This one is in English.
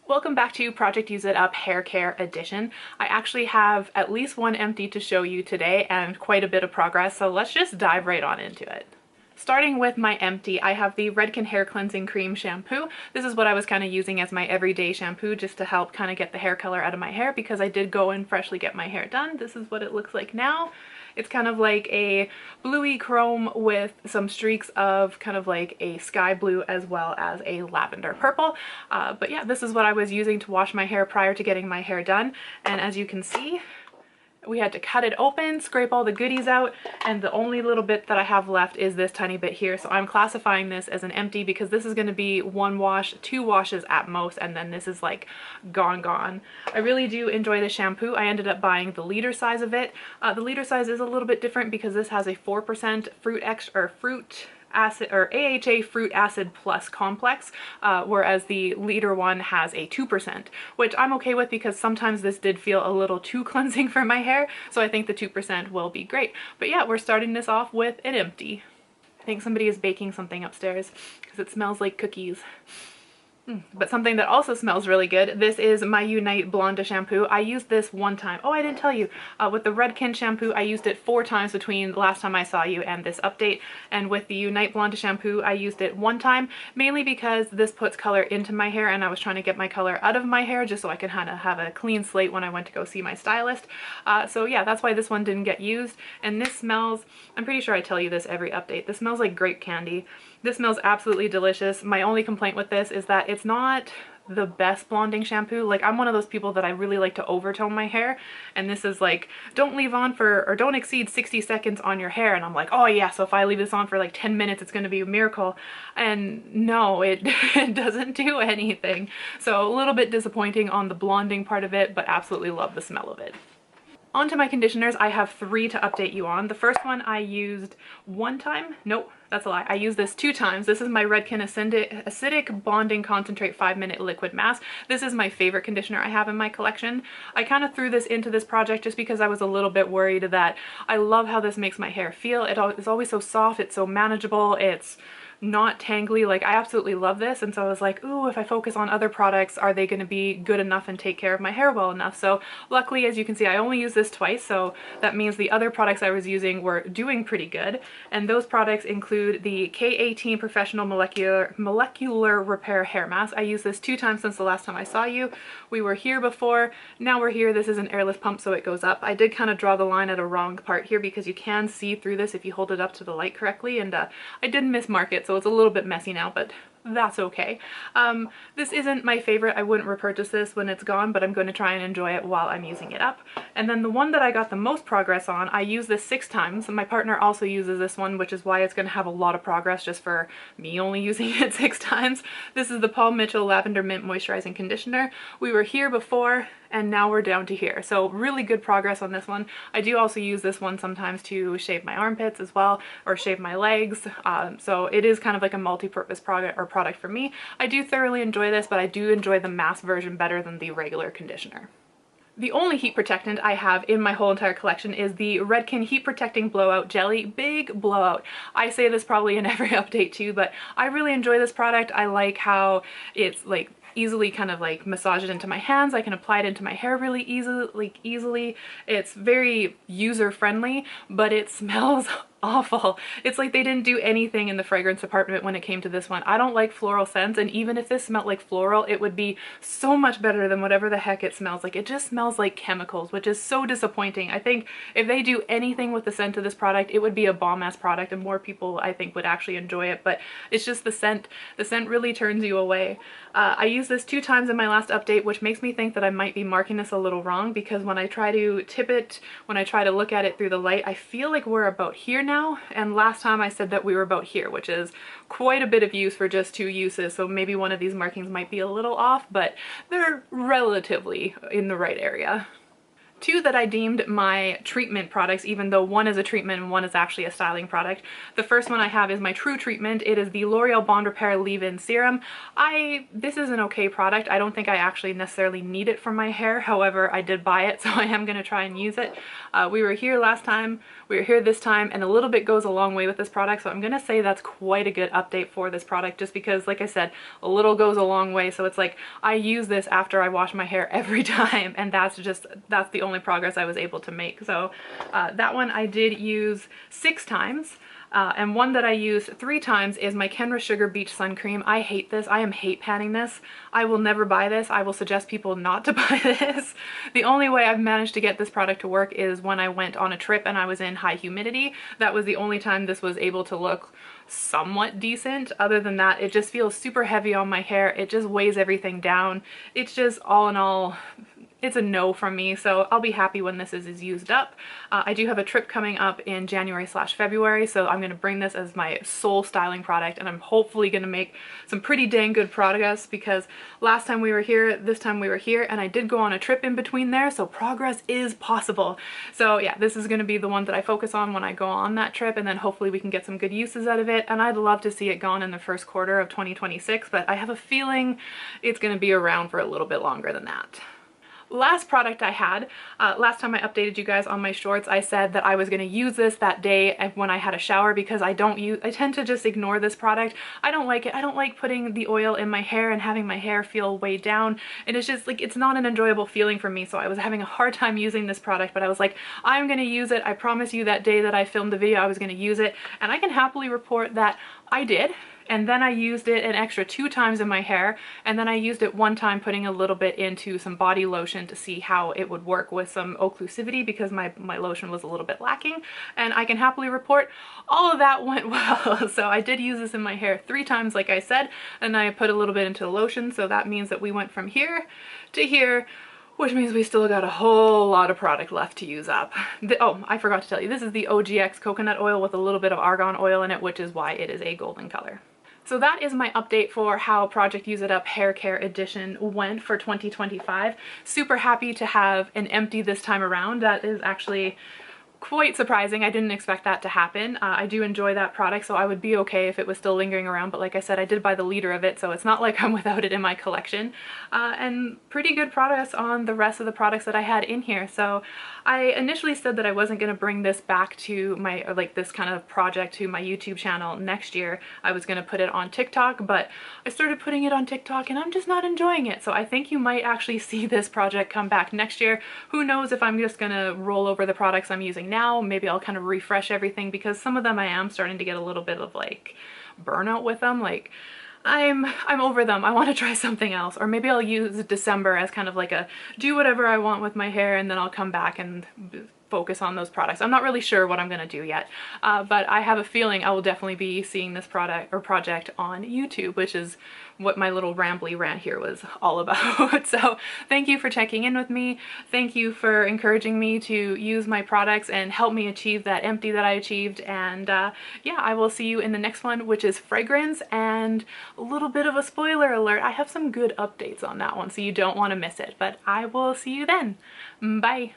Welcome back to Project Use It Up Hair Care Edition. I actually have at least one empty to show you today and quite a bit of progress, so let's just dive right on into it. Starting with my empty, I have the Redken Hair Cleansing Cream Shampoo. This is what I was kind of using as my everyday shampoo just to help kind of get the hair color out of my hair because I did go and freshly get my hair done. This is what it looks like now. It's kind of like a bluey chrome with some streaks of kind of like a sky blue as well as a lavender purple. But yeah, this is what I was using to wash my hair prior to getting my hair done. And as you can see, we had to cut it open, scrape all the goodies out, and the only little bit that I have left is this tiny bit here. So I'm classifying this as an empty because this is going to be one wash, 2 washes at most, and then this is like gone. I really do enjoy the shampoo. I ended up buying the liter size of it. The liter size is a little bit different because this has a 4% fruit acid or AHA fruit acid plus complex, whereas the liter one has a 2%, which I'm okay with because sometimes this did feel a little too cleansing for my hair, so I think the 2% will be great. But yeah, we're starting this off with an empty. I think somebody is baking something upstairs because it smells like cookies. But something that also smells really good, this is my Unite Blonde shampoo. I used this one time. Oh, I didn't tell you. With the Redken shampoo, I used it 4 times between the last time I saw you and this update. And with the Unite Blonde shampoo, I used it 1 time, mainly because this puts color into my hair and I was trying to get my color out of my hair just so I could kind of have a clean slate when I went to go see my stylist. So yeah, that's why this one didn't get used. And this smells, I'm pretty sure I tell you this every update, this smells like grape candy. This smells absolutely delicious. My only complaint with this is that it's not the best blonding shampoo. Like, I'm one of those people that I really like to overtone my hair, and this is like, don't leave on for, or don't exceed 60 seconds on your hair, and I'm like, oh yeah, so if I leave this on for like 10 minutes it's gonna be a miracle. And no, it, it doesn't do anything. So a little bit disappointing on the blonding part of it, but absolutely love the smell of it. Onto my conditioners, I have 3 to update you on. The first one I used 1 time. Nope, that's a lie. I used this 2 times. This is my Redken Acidic Bonding Concentrate 5-minute liquid mask. This is my favorite conditioner I have in my collection. I kind of threw this into this project just because I was a little bit worried that I love how this makes my hair feel. It's always so soft, it's so manageable, it's not tangly. Like, I absolutely love this, and so I was like, ooh, if I focus on other products, are they going to be good enough and take care of my hair well enough? So luckily, as you can see, I only used this twice, so that means the other products I was using were doing pretty good. And those products include the K18 Professional Molecular Repair Hair Mask. I used this 2 times since the last time I saw you. We were here before, now we're here. This is an airless pump, so it goes up. I did kind of draw the line at a wrong part here because you can see through this if you hold it up to the light correctly, and I did mismark it, so it's a little bit messy now, but that's okay. This isn't my favorite. I wouldn't repurchase this when it's gone, but I'm going to try and enjoy it while I'm using it up. And then the one that I got the most progress on, I used this 6 times. My partner also uses this one, which is why it's going to have a lot of progress just for me only using it 6 times. This is the Paul Mitchell Lavender Mint Moisturizing Conditioner. We were here before, and now we're down to here. So really good progress on this one. I do also use this one sometimes to shave my armpits as well, or shave my legs. So it is kind of like a multi-purpose product for me. I do thoroughly enjoy this, but I do enjoy the mask version better than the regular conditioner. The only heat protectant I have in my whole entire collection is the Redken Heat Protecting Blowout Jelly. Big blowout. I say this probably in every update too, but I really enjoy this product. I like how it's like easily kind of like massage it into my hands. I can apply it into my hair really easily. It's very user friendly, but it smells awful. It's like they didn't do anything in the fragrance department when it came to this one. I don't like floral scents, and even if this smelled like floral, it would be so much better than whatever the heck it smells like. It just smells like chemicals, which is so disappointing. I think if they do anything with the scent of this product, it would be a bomb-ass product and more people, I think, would actually enjoy it, but it's just the scent. The scent really turns you away. I used this 2 times in my last update, which makes me think that I might be marking this a little wrong, because when I try to tip it, when I try to look at it through the light, I feel like we're about here now, and last time I said that we were about here, which is quite a bit of use for just 2 uses, so maybe one of these markings might be a little off, but they're relatively in the right area. two that I deemed my treatment products, even though one is a treatment and one is actually a styling product. The first one I have is my true treatment. It is the L'Oreal Bond Repair Leave-In Serum. This is an okay product. I don't think I actually necessarily need it for my hair. However, I did buy it, so I am going to try and use it. We were here last time, we were here this time, and a little bit goes a long way with this product, so I'm going to say that's quite a good update for this product, just because, like I said, a little goes a long way. So it's like I use this after I wash my hair every time, and that's the only progress I was able to make. So that one I did use 6 times. And one that I used 3 times is my Kenra Sugar Beach Sun Cream. I hate this. I am hate panning this. I will never buy this. I will suggest people not to buy this. The only way I've managed to get this product to work is when I went on a trip and I was in high humidity. That was the only time this was able to look somewhat decent. Other than that, it just feels super heavy on my hair. It just weighs everything down. It's just, all in all, it's a no from me, so I'll be happy when this is used up. I do have a trip coming up in January/February, so I'm going to bring this as my sole styling product, and I'm hopefully going to make some pretty dang good progress, because last time we were here, this time we were here, and I did go on a trip in between there, so progress is possible. So yeah, this is going to be the one that I focus on when I go on that trip, and then hopefully we can get some good uses out of it, and I'd love to see it gone in the first quarter of 2026, but I have a feeling it's going to be around for a little bit longer than that. Last product I had, last time I updated you guys on my shorts, I said that I was going to use this that day when I had a shower, because I tend to just ignore this product. I don't like it. I don't like putting the oil in my hair and having my hair feel weighed down, and it's just like, it's not an enjoyable feeling for me, so I was having a hard time using this product, but I was like, I'm going to use it. I promise you that day that I filmed the video I was going to use it, and I can happily report that I did. And then I used it an extra 2 times in my hair, and then I used it 1 time putting a little bit into some body lotion to see how it would work with some occlusivity, because my lotion was a little bit lacking, and I can happily report all of that went well. So I did use this in my hair 3 times, like I said, and I put a little bit into the lotion, so that means that we went from here to here, which means we still got a whole lot of product left to use up. Oh, I forgot to tell you, this is the OGX coconut oil with a little bit of argan oil in it, which is why it is a golden color. So that is my update for how Project Use It Up Hair Care Edition went for 2025. Super happy to have an empty this time around. That is actually quite surprising. I didn't expect that to happen. I do enjoy that product, so I would be okay if it was still lingering around, but like I said, I did buy the liter of it, so it's not like I'm without it in my collection. And pretty good progress on the rest of the products that I had in here. So I initially said that I wasn't going to bring this back to my, like this kind of project to my YouTube channel next year. I was going to put it on TikTok, but I started putting it on TikTok and I'm just not enjoying it. So I think you might actually see this project come back next year. Who knows if I'm just going to roll over the products I'm using now. Maybe I'll kind of refresh everything, because some of them I am starting to get a little bit of like burnout with them. Like I'm over them. I want to try something else. Or maybe I'll use December as kind of like a do whatever I want with my hair, and then I'll come back and focus on those products. I'm not really sure what I'm going to do yet, but I have a feeling I will definitely be seeing this product or project on YouTube, which is what my little rambly rant here was all about. So thank you for checking in with me. Thank you for encouraging me to use my products and help me achieve that empty that I achieved. And yeah, I will see you in the next one, which is fragrance. And a little bit of a spoiler alert, I have some good updates on that one, so you don't want to miss it. But I will see you then. Bye.